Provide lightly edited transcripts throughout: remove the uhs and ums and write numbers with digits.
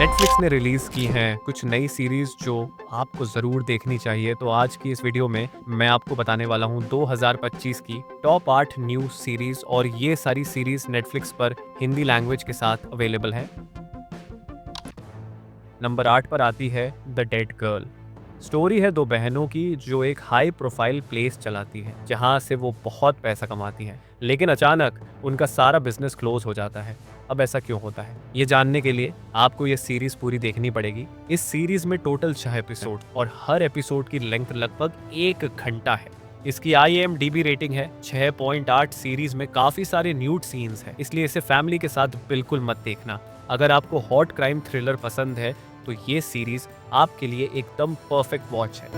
Netflix ने release की हैं कुछ नई सीरीज जो आपको जरूर देखनी चाहिए। तो आज की इस वीडियो में मैं आपको बताने वाला हूं 2025 की टॉप 8 न्यू सीरीज, और ये सारी सीरीज नेटफ्लिक्स पर हिंदी लैंग्वेज के साथ अवेलेबल है। नंबर 8 पर आती है द डेड गर्ल। स्टोरी है दो बहनों की जो एक हाई प्रोफाइल प्लेस चलाती है जहां से वो बहुत पैसा कमाती हैं, लेकिन अचानक उनका सारा बिजनेस क्लोज हो जाता है। अब ऐसा क्यों होता है, ये जानने के लिए आपको ये सीरीज पूरी देखनी पड़ेगी। इस सीरीज में टोटल 6 एपिसोड और हर एपिसोड की लेंथ लगभग 1 घंटा है। इसकी IMDb रेटिंग है 6.8। सीरीज में काफी सारे न्यूड सीन्स हैं, इसलिए इसे फैमिली के साथ बिल्कुल मत देखना। अगर आपको हॉट क्राइम थ्रिलर पसंद है तो ये सीरीज आपके लिए एकदम परफेक्ट वॉच है।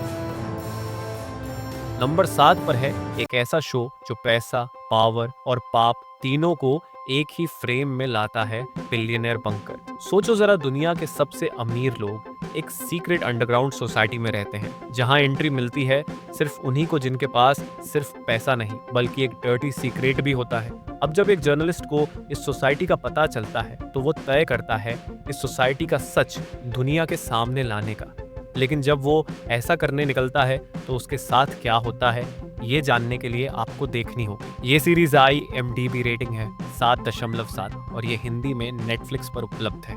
नंबर 7 पर है एक ऐसा शो जो पैसा, पावर और पाप तीनों को एक ही फ्रेम में लाता है, बिलियनर बंकर। सोचो जरा, दुनिया के सबसे अमीर लोग एक सीक्रेट अंडरग्राउंड सोसाइटी में रहते हैं जहां एंट्री मिलती है सिर्फ उन्हीं को जिनके पास सिर्फ पैसा नहीं बल्कि एक डर्टी सीक्रेट भी होता है। अब जब एक जर्नलिस्ट को इस सोसाइटी का पता चलता है तो वो तय करता है इस सोसाइटी का सच दुनिया के सामने लाने का। लेकिन जब वो ऐसा करने निकलता है तो उसके साथ क्या होता है, ये जानने के लिए आपको देखनी होगी। ये सीरीज IMDb रेटिंग है 7.7 और ये हिंदी में नेटफ्लिक्स पर उपलब्ध है।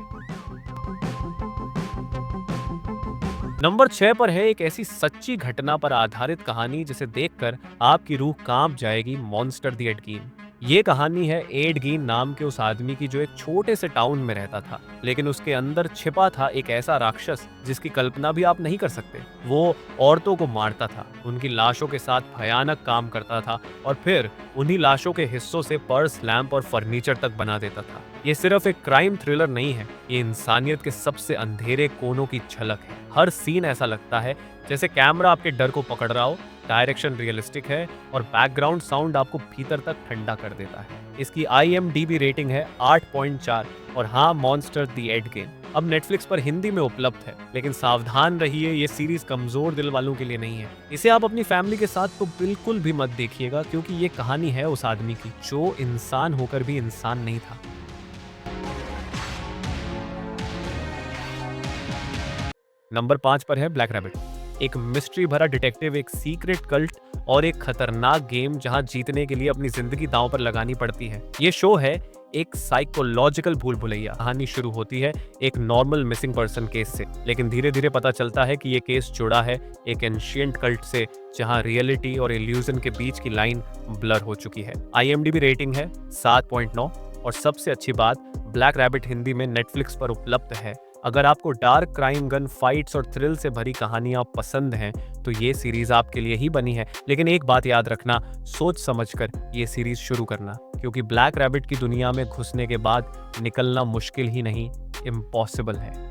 नंबर 6 पर है एक ऐसी सच्ची घटना पर आधारित कहानी जिसे देखकर आपकी रूह कांप जाएगी, मॉन्स्टर द एड गेम। ये कहानी है एड गीन नाम के उस आदमी की जो एक छोटे से टाउन में रहता था, लेकिन उसके अंदर छिपा था एक ऐसा राक्षस जिसकी कल्पना भी आप नहीं कर सकते। वो औरतों को मारता था, उनकी लाशों के साथ भयानक काम करता था और फिर उन्हीं लाशों के हिस्सों से पर्स, लैंप और फर्नीचर तक बना देता था। ये सिर्फ एक क्राइम थ्रिलर नहीं है, ये इंसानियत के सबसे अंधेरे कोनों की झलक है। हर सीन ऐसा लगता है जैसे कैमरा आपके डर को पकड़ रहा हो, डायरेक्शन रियलिस्टिक है और बैकग्राउंड साउंड आपको भीतर तक ठंडा कर देता है। इसकी IMDb रेटिंग है 8.4 और हाँ, मॉन्स्टर द एड गेम अब नेटफ्लिक्स पर हिंदी में उपलब्ध है। लेकिन सावधान रहिए, ये सीरीज कमजोर दिल वालों के लिए नहीं है। इसे आप अपनी फैमिली के साथ तो बिल्कुल भी मत देखिएगा, क्योंकि ये कहानी है उस आदमी की जो इंसान होकर भी इंसान नहीं था। नंबर 5 पर है ब्लैक रैबिट। एक मिस्ट्री भरा डिटेक्टिव, एक सीक्रेट कल्ट और एक खतरनाक गेम जहां जीतने के लिए अपनी जिंदगी दांव पर लगानी पड़ती है। ये शो है एक साइकोलॉजिकल भूल भुलैया। कहानी शुरू होती है एक नॉर्मल मिसिंग पर्सन केस से, लेकिन धीरे धीरे पता चलता है कि ये केस जुड़ा है एक एंशिएंट कल्ट से जहां रियलिटी और इल्यूजन के बीच की लाइन ब्लर हो चुकी है। IMDb रेटिंग है 7.9 और सबसे अच्छी बात, ब्लैक रैबिट हिंदी में नेटफ्लिक्स पर उपलब्ध है। अगर आपको डार्क क्राइम, गन फाइट्स और थ्रिल से भरी कहानियां पसंद हैं तो ये सीरीज आपके लिए ही बनी है। लेकिन एक बात याद रखना, सोच समझकर ये सीरीज शुरू करना, क्योंकि ब्लैक रैबिट की दुनिया में घुसने के बाद निकलना मुश्किल ही नहीं, इम्पॉसिबल है।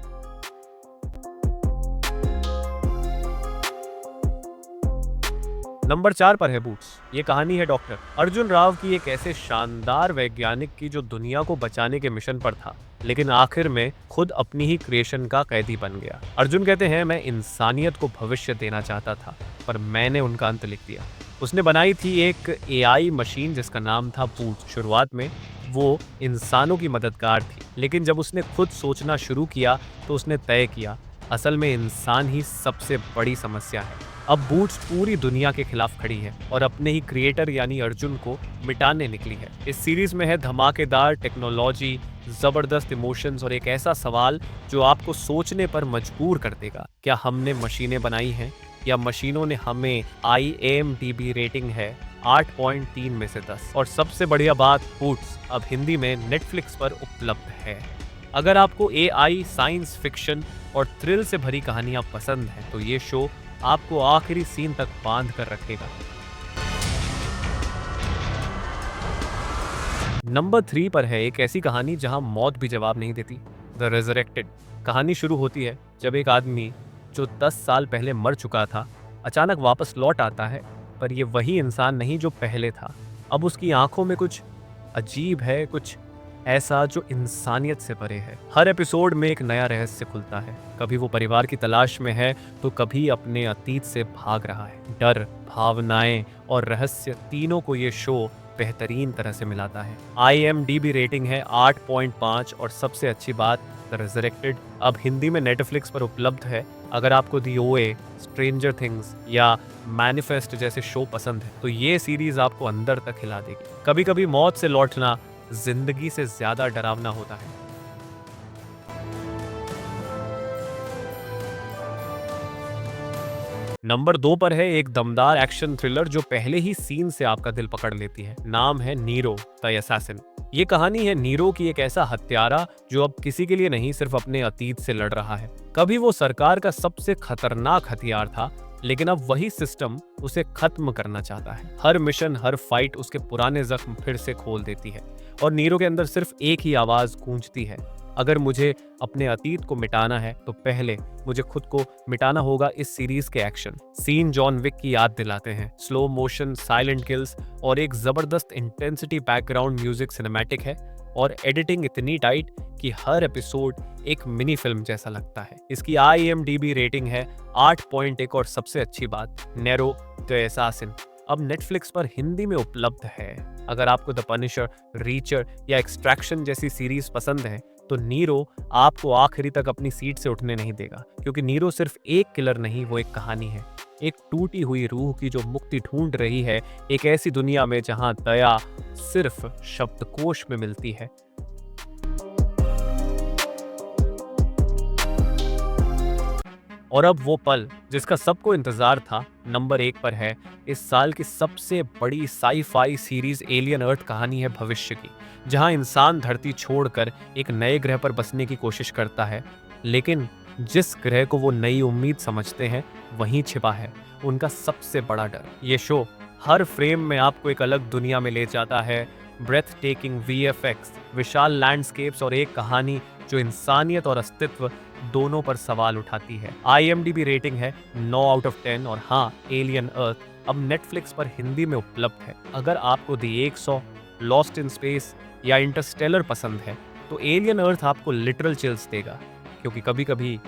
नंबर 4 पर है बूट्स। ये कहानी है डॉक्टर अर्जुन राव की, एक ऐसे शानदार वैज्ञानिक की जो दुनिया को बचाने के मिशन पर था, लेकिन आखिर में खुद अपनी ही क्रिएशन का कैदी बन गया। अर्जुन कहते हैं, मैं इंसानियत को भविष्य देना चाहता था पर मैंने उनका अंत लिख दिया। उसने बनाई थी एक AI मशीन जिसका नाम था बूट। शुरुआत में वो इंसानों की मददगार थी, लेकिन जब उसने खुद सोचना शुरू किया तो उसने तय किया असल में इंसान ही सबसे बड़ी समस्या है। अब बूट्स पूरी दुनिया के खिलाफ खड़ी है और अपने ही क्रिएटर यानी अर्जुन को मिटाने निकली है। इस सीरीज में है धमाकेदार टेक्नोलॉजी, जबरदस्त इमोशंस और एक ऐसा सवाल जो आपको सोचने पर मजबूर कर देगा, क्या हमने मशीनें बनाई हैं या मशीनों ने हमें। IMDb रेटिंग है 8.3 में से 10 और सबसे बढ़िया बात, बूट्स अब हिंदी में नेटफ्लिक्स पर उपलब्ध है। अगर आपको AI, साइंस फिक्शन और थ्रिल से भरी कहानियां पसंद हैं तो ये शो आपको आखिरी सीन तक बांध कर रखेगा। नंबर 3 पर है एक ऐसी कहानी जहां मौत भी जवाब नहीं देती, द रेजरेक्टेड। कहानी शुरू होती है जब एक आदमी जो 10 साल पहले मर चुका था अचानक वापस लौट आता है, पर ये वही इंसान नहीं जो पहले था। अब उसकी आंखों में कुछ अजीब है, कुछ ऐसा जो इंसानियत से परे है। हर एपिसोड में एक नया रहस्य खुलता है, कभी वो परिवार की तलाश में है तो कभी अपने अतीत से भाग रहा है। डर, भावनाएं और रहस्य तीनों को ये शो बेहतरीन तरह से मिलाता है। IMDb रेटिंग है 8.5 और सबसे अच्छी बात, द रेजरेक्टेड अब हिंदी में नेटफ्लिक्स पर उपलब्ध है। अगर आपको दी ओए, स्ट्रेंजर थिंग्स या मैनिफेस्ट जैसे शो पसंद है तो ये सीरीज आपको अंदर तक हिला देगी। कभी कभी मौत से लौटना जिंदगी से ज्यादा डरावना होता है। नंबर 2 पर है एक दमदार एक्शन थ्रिलर जो पहले ही सीन से आपका दिल पकड़ लेती है। नाम है नीरो द असैसिन। ये कहानी है नीरो की एक ऐसा हत्यारा जो अब किसी के लिए नहीं, सिर्फ अपने अतीत से लड़ रहा है। कभी वो सरकार का सबसे खतरनाक हथियार था, लेकिन अब वही सिस्टम उसे खत्म करना चाहता है। हर मिशन, हर फाइट उसके पुराने जख्म फिर से खोल देती है और नीरो के अंदर सिर्फ एक ही आवाज गूंजती है, अगर मुझे अपने अतीत को मिटाना है तो पहले मुझे खुद को मिटाना होगा। इस सीरीज के एक्शन सीन जॉन विक की याद दिलाते हैं। स्लो मोशन, साइलेंट किल्स और एक जबरदस्त इंटेंसिटी बैकग्राउंड म्यूजिक सिनेमैटिक है और एडिटिंग इतनी टाइट कि हर एपिसोड एक मिनी फिल्म जैसा लगता है। इसकी IMDb रेटिंग है 8.1 और सबसे अच्छी बात, नीरो द असैसिन अब नेटफ्लिक्स पर हिंदी में उपलब्ध है। अगर आपको द पनिशर, रीचर या एक्सट्रैक्शन जैसी सीरीज पसंद है तो नीरो आपको आखिरी तक अपनी सीट से उठने नहीं देगा, क्योंकि नीरो सिर्फ एक किलर नहीं, वो एक कहानी है, एक टूटी हुई रूह की जो मुक्ति ढूंढ रही है एक ऐसी दुनिया में जहां दया सिर्फ शब्दकोश में मिलती है। और अब वो पल जिसका सबको इंतजार था नंबर 1 पर है। इस साल की सबसे बड़ी साई-फाई सीरीज एलियन अर्थ कहानी है भविष्य की, जहां इंसान धरती छोड़कर एक नए ग्रह पर बसने की कोशिश करता है, लेकिन जिस ग्रह को वो नई उम्मीद समझते हैं वहीं छिपा है उनका सबसे बड़ा डर। ये शो हर फ्रेम में आपको एक अलग दुनिया में ले जाता है। ब्रेथ टेकिंग VFX, विशाल लैंडस्केप्स और एक कहानी जो इंसानियत और अस्तित्व दोनों पर सवाल उठाती है। IMDb रेटिंग है 9/10 और हाँ, एलियन अर्थ अब नेटफ्लिक्स पर हिंदी में उपलब्ध है। अगर आपको दी 100, लॉस्ट इन स्पेस या इंटरस्टेलर पसंद है तो एलियन अर्थ आपको लिटरल चिल्स देगा, क्योंकि कभी कभी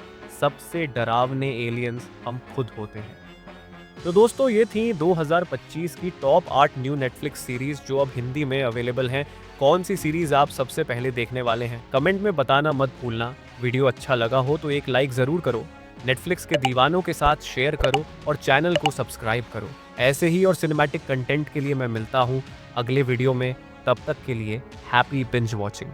सबसे डरावने एलियंस हम खुद होते हैं। तो दोस्तों, ये थी 2025 की टॉप 8 न्यू नेटफ्लिक्स सीरीज जो अब हिंदी में अवेलेबल हैं। कौन सी सीरीज आप सबसे पहले देखने वाले हैं कमेंट में बताना मत भूलना। वीडियो अच्छा लगा हो तो एक लाइक जरूर करो, नेटफ्लिक्स के दीवानों के साथ शेयर करो और चैनल को सब्सक्राइब करो। ऐसे ही और सिनेमैटिक कंटेंट के लिए मैं मिलता हूँ अगले वीडियो में। तब तक के लिए हैप्पी बिंज वॉचिंग।